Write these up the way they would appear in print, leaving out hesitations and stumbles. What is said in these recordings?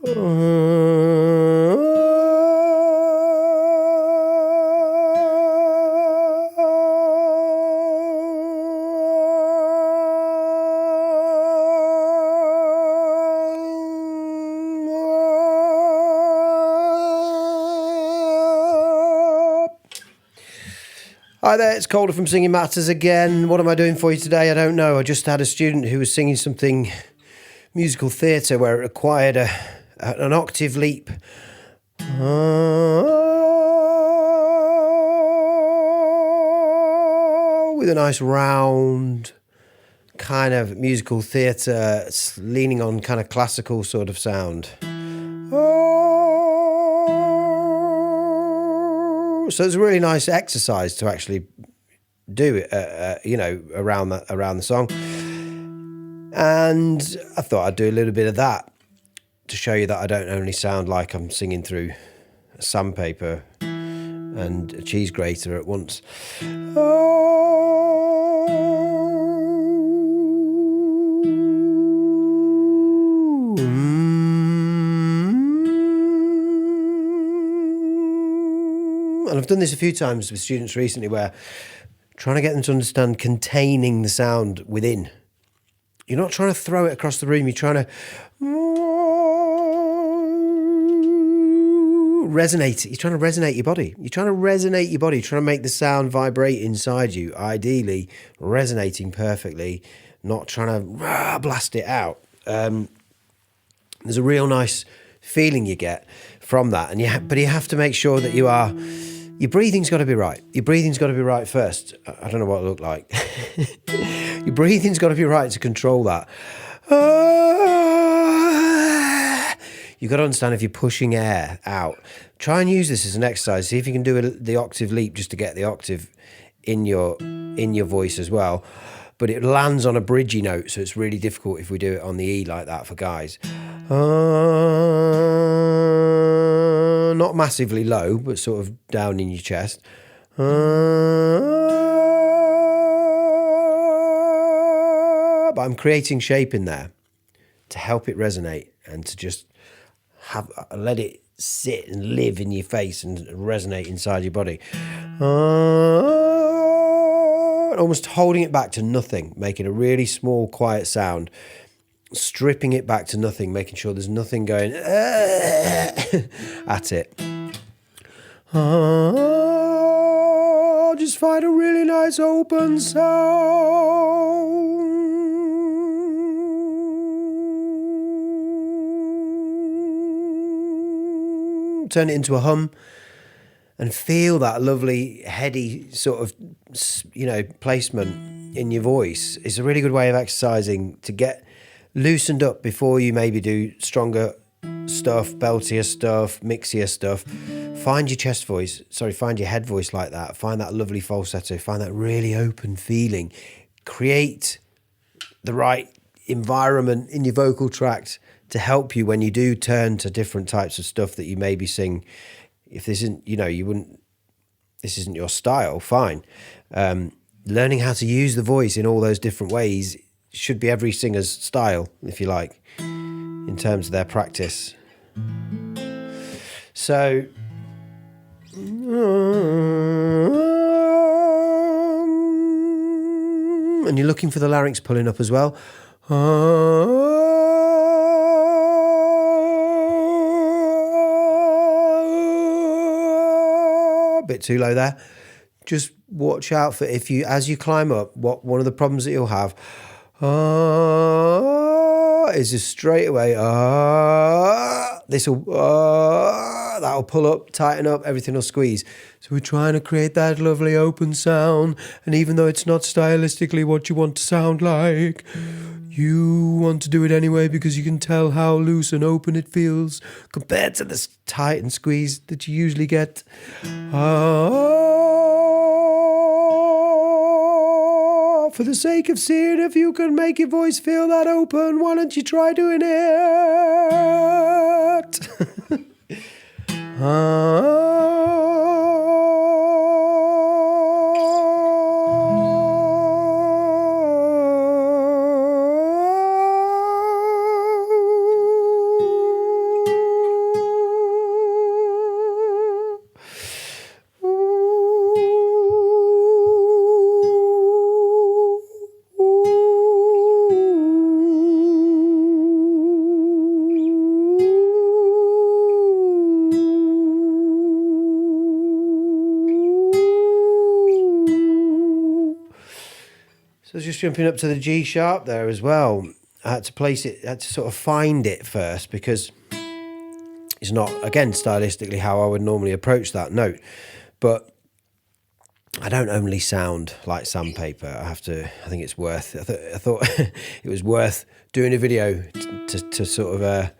Hi there, it's Calder from Singing Matters again. What am I doing for you today? I don't know. I just had a student who was singing something musical theatre where it required an octave leap. With a nice round kind of musical theatre, leaning on kind of classical sort of sound. So it's a really nice exercise to actually do it, around the song. And I thought I'd do a little bit of that to show you that I don't only sound like I'm singing through a sandpaper and a cheese grater at once. And I've done this a few times with students recently where trying to get them to understand containing the sound within. You're not trying to throw it across the room. You're trying to resonate. You're trying to resonate your body. You're trying to resonate your body, trying to make the sound vibrate inside you, ideally resonating perfectly, not trying to blast it out. There's a real nice feeling you get from that. But you have to make sure that your breathing's got to be right. Your breathing's got to be right first. I don't know what it looked like. Your breathing's got to be right to control that. You've got to understand if you're pushing air out. Try and use this as an exercise. See if you can do the octave leap just to get the octave in your voice as well. But it lands on a bridgy note, so it's really difficult if we do it on the E like that for guys. Not massively low, but sort of down in your chest. But I'm creating shape in there to help it resonate and to just let it sit and live in your face and resonate inside your body. Almost holding it back to nothing, making a really small, quiet sound, stripping it back to nothing, making sure there's nothing going at it. Just find a really nice open sound. Turn it into a hum and feel that lovely heady sort of, placement in your voice. It's a really good way of exercising to get loosened up before you maybe do stronger stuff, beltier stuff, mixier stuff. Find your find your head voice like that. Find that lovely falsetto. Find that really open feeling. Create the right environment in your vocal tract to help you when you do turn to different types of stuff that you maybe sing. If this isn't, this isn't your style, fine. Learning how to use the voice in all those different ways should be every singer's style, if you like, in terms of their practice. So, and you're looking for the larynx pulling up as well. A bit too low there. Just watch out for as you climb up, one of the problems that you'll have is just straight away that'll pull up, tighten up, everything will squeeze. So we're trying to create that lovely open sound, and even though it's not stylistically what you want to sound like, you want to do it anyway because you can tell how loose and open it feels compared to the tight and squeeze that you usually get. For the sake of seeing if you can make your voice feel that open, why don't you try doing it? was just jumping up to the G sharp there as well. I had to place it, I had to sort of find it first, because it's not, again, stylistically how I would normally approach that note. But I don't only sound like sandpaper. I think it's worth, I thought it was worth doing a video to sort of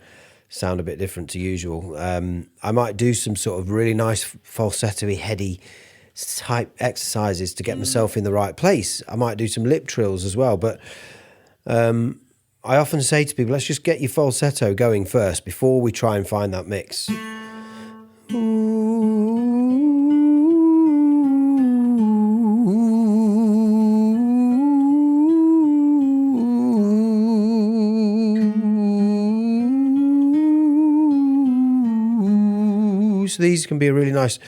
sound a bit different to usual. I might do some sort of really nice falsetto-y, heady type exercises to get myself in the right place. I might do some lip trills as well, but I often say to people, let's just get your falsetto going first before we try and find that mix. So these can be a really nice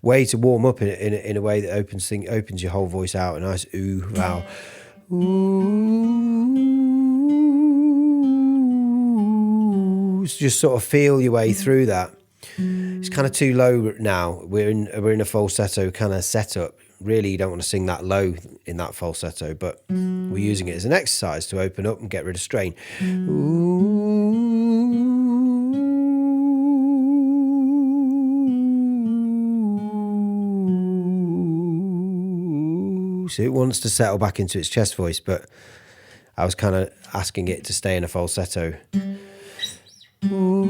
way to warm up in a way that opens your whole voice out. A nice ooh, wow. Ooh. So just sort of feel your way through that. It's kind of too low now. We're in a falsetto kind of setup. Really, you don't want to sing that low in that falsetto, but we're using it as an exercise to open up and get rid of strain. So it wants to settle back into its chest voice, but I was kind of asking it to stay in a falsetto. Ooh,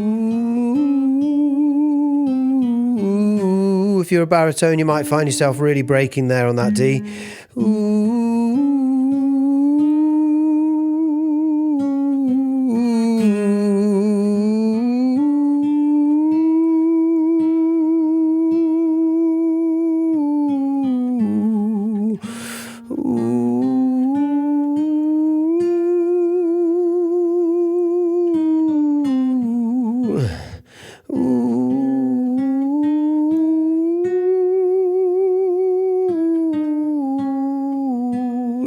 if you're a baritone, you might find yourself really breaking there on that D. Ooh.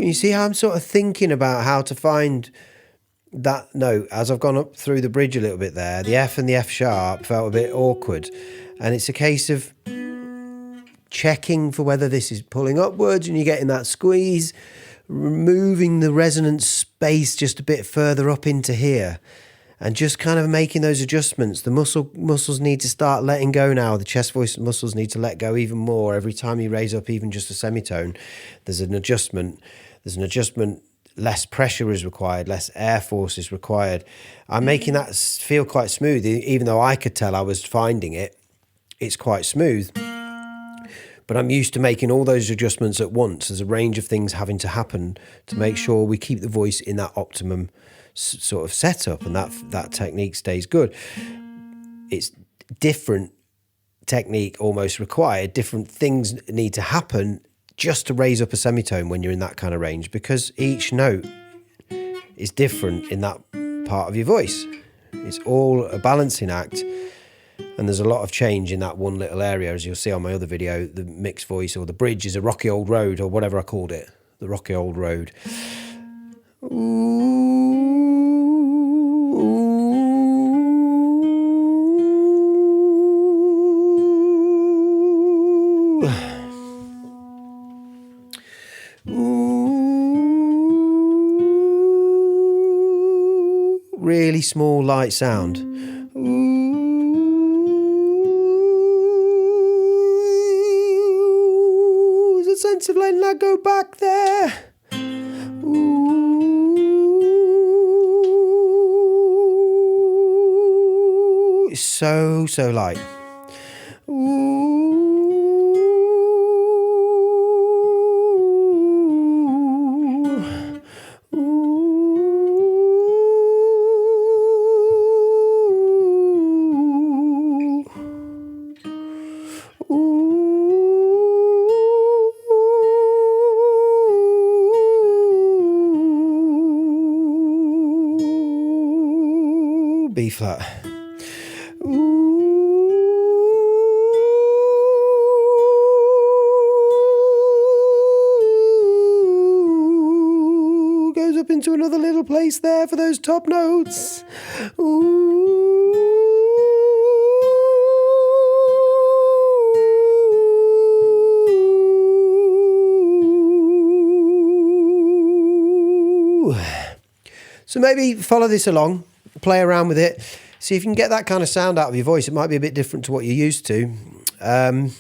You see how I'm sort of thinking about how to find that note as I've gone up through the bridge a little bit there. The F and the F sharp felt a bit awkward, and it's a case of checking for whether this is pulling upwards and you're getting that squeeze, removing the resonance space just a bit further up into here, and just kind of making those adjustments. The muscles need to start letting go now. The chest voice muscles need to let go even more. Every time you raise up even just a semitone, there's an adjustment. Less pressure is required, less air force is required. I'm making that feel quite smooth, even though I could tell I was finding it. It's quite smooth. But I'm used to making all those adjustments at once. There's a range of things having to happen to make sure we keep the voice in that optimum sort of setup, and that technique stays good. It's different technique almost required. Different things need to happen just to raise up a semitone when you're in that kind of range, because each note is different in that part of your voice. It's all a balancing act, and there's a lot of change in that one little area. As you'll see on my other video, the mixed voice or the bridge is a rocky old road, or whatever I called it, the rocky old road. Ooh. Ooh, really small, light sound. Ooh, there's a sense of letting that go back there. Ooh, it's so light. Ooh. B flat. Ooh, goes up into another little place there for those top notes. Ooh. Ooh. So maybe follow this along, play around with it, see if you can get that kind of sound out of your voice. It might be a bit different to what you're used to. And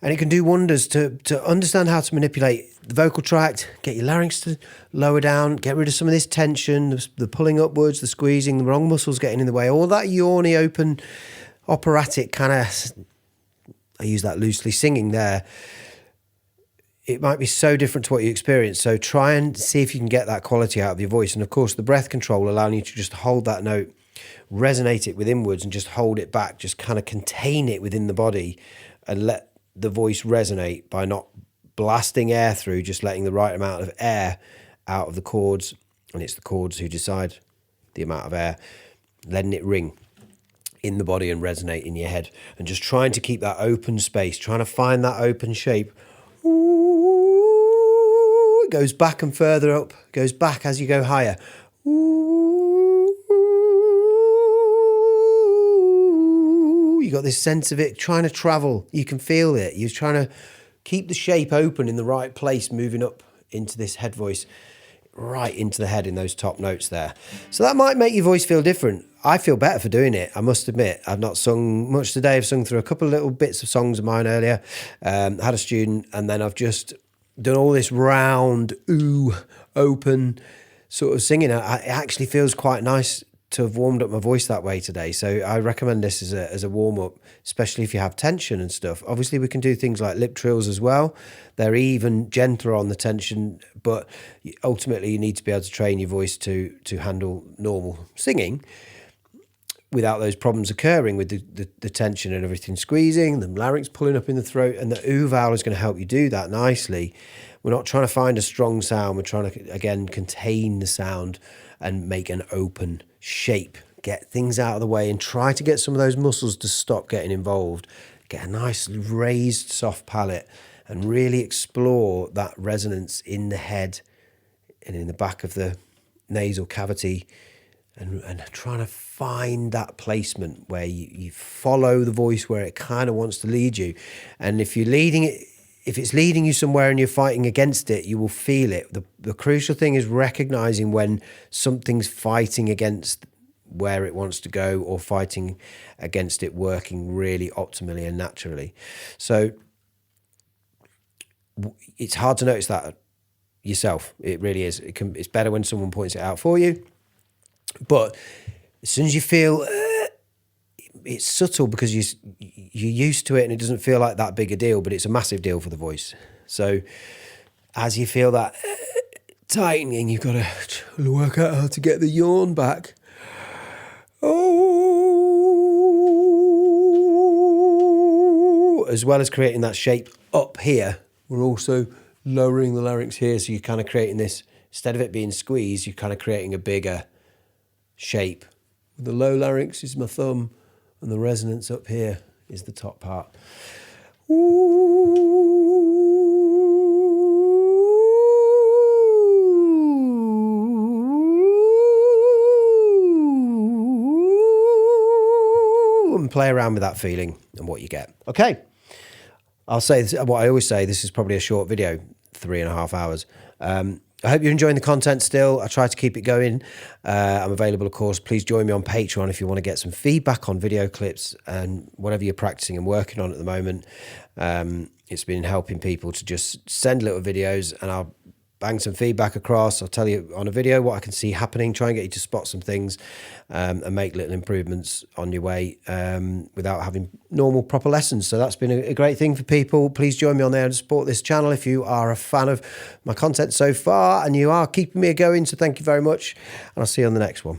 it can do wonders to understand how to manipulate the vocal tract, get your larynx to lower down, get rid of some of this tension, the pulling upwards, the squeezing, the wrong muscles getting in the way, all that yawny, open, operatic kind of, I use that loosely, singing there. It might be so different to what you experience. So try and see if you can get that quality out of your voice. And of course, the breath control allowing you to just hold that note, resonate it with inwards and just hold it back, just kind of contain it within the body and let the voice resonate by not blasting air through, just letting the right amount of air out of the cords. And it's the cords who decide the amount of air, letting it ring in the body and resonate in your head. And just trying to keep that open space, trying to find that open shape. Ooh, it goes back and further up, goes back as you go higher. Ooh, you got this sense of it trying to travel. You can feel it. You're trying to keep the shape open in the right place, moving up into this head voice, right into the head in those top notes there. So that might make your voice feel different. I feel better for doing it, I must admit. I've not sung much today. I've sung through a couple of little bits of songs of mine earlier. Had a student, and then I've just done all this round, open sort of singing. It actually feels quite nice to have warmed up my voice that way today. So I recommend this as a warm-up, especially if you have tension and stuff. Obviously, we can do things like lip trills as well. They're even gentler on the tension, but ultimately you need to be able to train your voice to handle normal singing without those problems occurring with the tension and everything squeezing, the larynx pulling up in the throat, and the ooh vowel is going to help you do that nicely. We're not trying to find a strong sound. We're trying to, again, contain the sound and make an open shape, get things out of the way and try to get some of those muscles to stop getting involved. Get a nice raised soft palate and really explore that resonance in the head and in the back of the nasal cavity, and trying to find that placement where you follow the voice where it kind of wants to lead you. And if you're leading it, if it's leading you somewhere and you're fighting against it, you will feel it. The crucial thing is recognizing when something's fighting against where it wants to go or fighting against it working really optimally and naturally. So it's hard to notice that yourself. It really is. It's better when someone points it out for you. But as soon as you feel it's subtle because you're used to it and it doesn't feel like that big a deal, but it's a massive deal for the voice. So as you feel that tightening, you've got to work out how to get the yawn back. Oh, as well as creating that shape up here, we're also lowering the larynx here. So you're kind of creating this, instead of it being squeezed, you're kind of creating a bigger shape. The low larynx is my thumb, and the resonance up here is the top part. Ooh, and play around with that feeling and what you get. Okay, I'll say this, what I always say, this is probably a short video, 3.5 hours. I hope you're enjoying the content still. I try to keep it going. I'm available, of course. Please join me on Patreon if you want to get some feedback on video clips and whatever you're practicing and working on at the moment. It's been helping people to just send little videos and I'll bang some feedback across. I'll tell you on a video what I can see happening, try and get you to spot some things and make little improvements on your way without having normal proper lessons. So that's been a great thing for people. Please join me on there and support this channel if you are a fan of my content so far and you are keeping me going. So thank you very much and I'll see you on the next one.